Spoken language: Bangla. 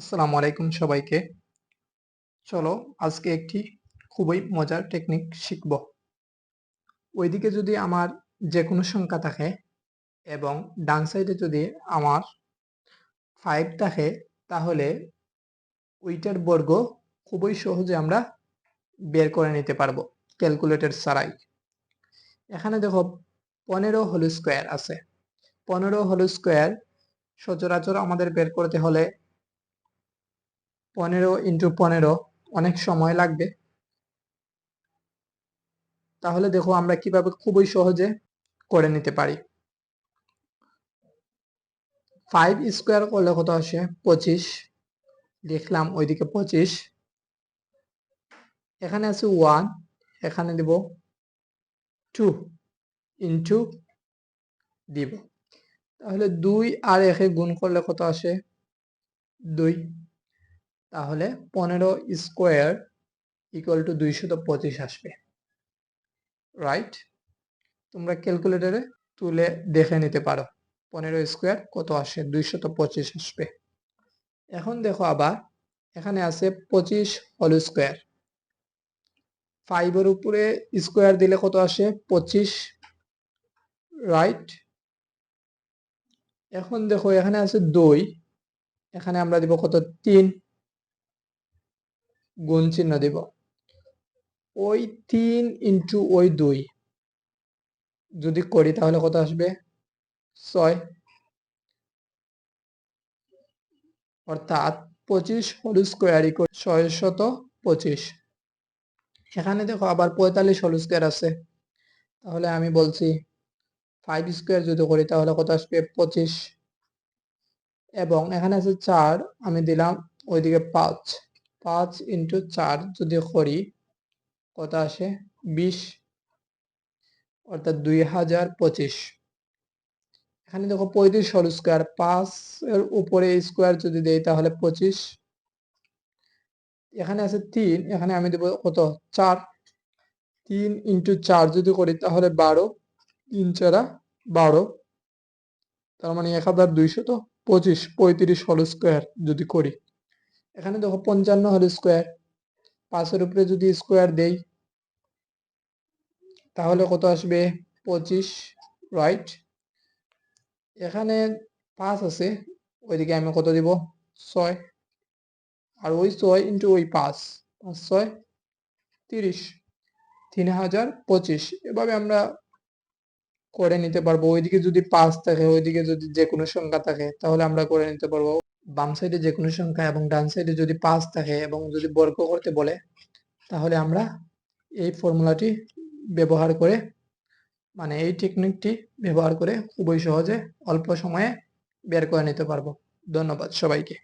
আসসালামু আলাইকুম সবাইকে। চলো আজকে একটি খুবই মজার টেকনিক শিখব। ওইদিকে যদি আমার যেকোনো সংখ্যা থাকে এবং ডান সাইডে যদি আমার 5 থাকে, তাহলে ওইটার বর্গ খুবই সহজে আমরা বের করে নিতে পারবো ক্যালকুলেটর ছাড়াই। এখানে দেখো 15 হোল স্কোয়ার আছে। 15 হোল স্কোয়ার সচরাচর আমাদের বের করতে হলে 15 ইন্টু 15 অনেক সময় লাগবে। তাহলে দেখো আমরা কিভাবে খুবই সহজে করে নিতে পারি। 5 স্কোয়ার করলে কত আসে? 25 লিখলাম, ওইদিকে 25, এখানে আছে 1, এখানে দিব 2 ইন্টু দিব, তাহলে 2 আর 1 গুণ করলে কত আসে? 2। তাহলে 15 স্কোয়ার ইকুয়াল টু 225 আসবে, রাইট? তোমরা ক্যালকুলেটরে তুলে দেখে নিতে পারো 15 স্কোয়ার কত আসে, 225 আসবে। এখন দেখো আবার এখানে আছে 25 হোল স্কোয়ার। 5 এর উপরে স্কোয়ার দিলে কত আসে? 25, রাইট? এখন দেখো এখানে আছে 2, এখানে আমরা দিব কত? 3, গুণ চিহ্ন দিব। ওই 3 ইন্টু ওই 2 যদি করি তাহলে কত আসবে? 6, অর্থাৎ 25 হোল স্কোয়ার ইকুয়াল 625। এখানে দেখো আবার 45 হোল স্কোয়ার আছে, তাহলে আমি বলছি 5 স্কোয়ার যদি করি তাহলে কত আসবে? 25, এবং এখানে আছে 4, আমি দিলাম ওইদিকে 5 ইন্টু 4 যদি করি কত আসে? 20, অর্থাৎ 2025। এখানে দেখো 35 হোল স্কোয়ার, 5 এর উপরে স্কোয়ার যদি দেই তাহলে 25, এখানে আছে 3, এখানে আমি দেব কত? 4, 3 ইন্টু 4 যদি করি তাহলে 12, 3 4 12, তার মানে 1225। 35 হোল স্কোয়ার যদি করি, এখানে দেখো 55 হোল স্কোয়ার, 5 এর উপরে যদি স্কোয়ার দেই তাহলে কত আসবে? 25, রাইট? এখানে 5 আছে, ওইদিকে আমি কত দিব? 6, আর ওই 6 ইন্টু ওই 5, 5 6 30, 3025। এভাবে আমরা করে নিতে পারবো। ওইদিকে যদি 5 থাকে, ওইদিকে যদি যে কোনো সংখ্যা থাকে, তাহলে আমরা করে নিতে পারবো। বাম সাইডে যে কোনো সংখ্যা এবং ডান সাইডে যদি 5 থাকে এবং যদি বর্গ করতে বলে, তাহলে আমরা এই ফর্মুলাটি ব্যবহার করে, মানে এই টেকনিকটি ব্যবহার করে খুবই সহজে অল্প সময়ে বের করে নিতে পারবো। ধন্যবাদ সবাইকে।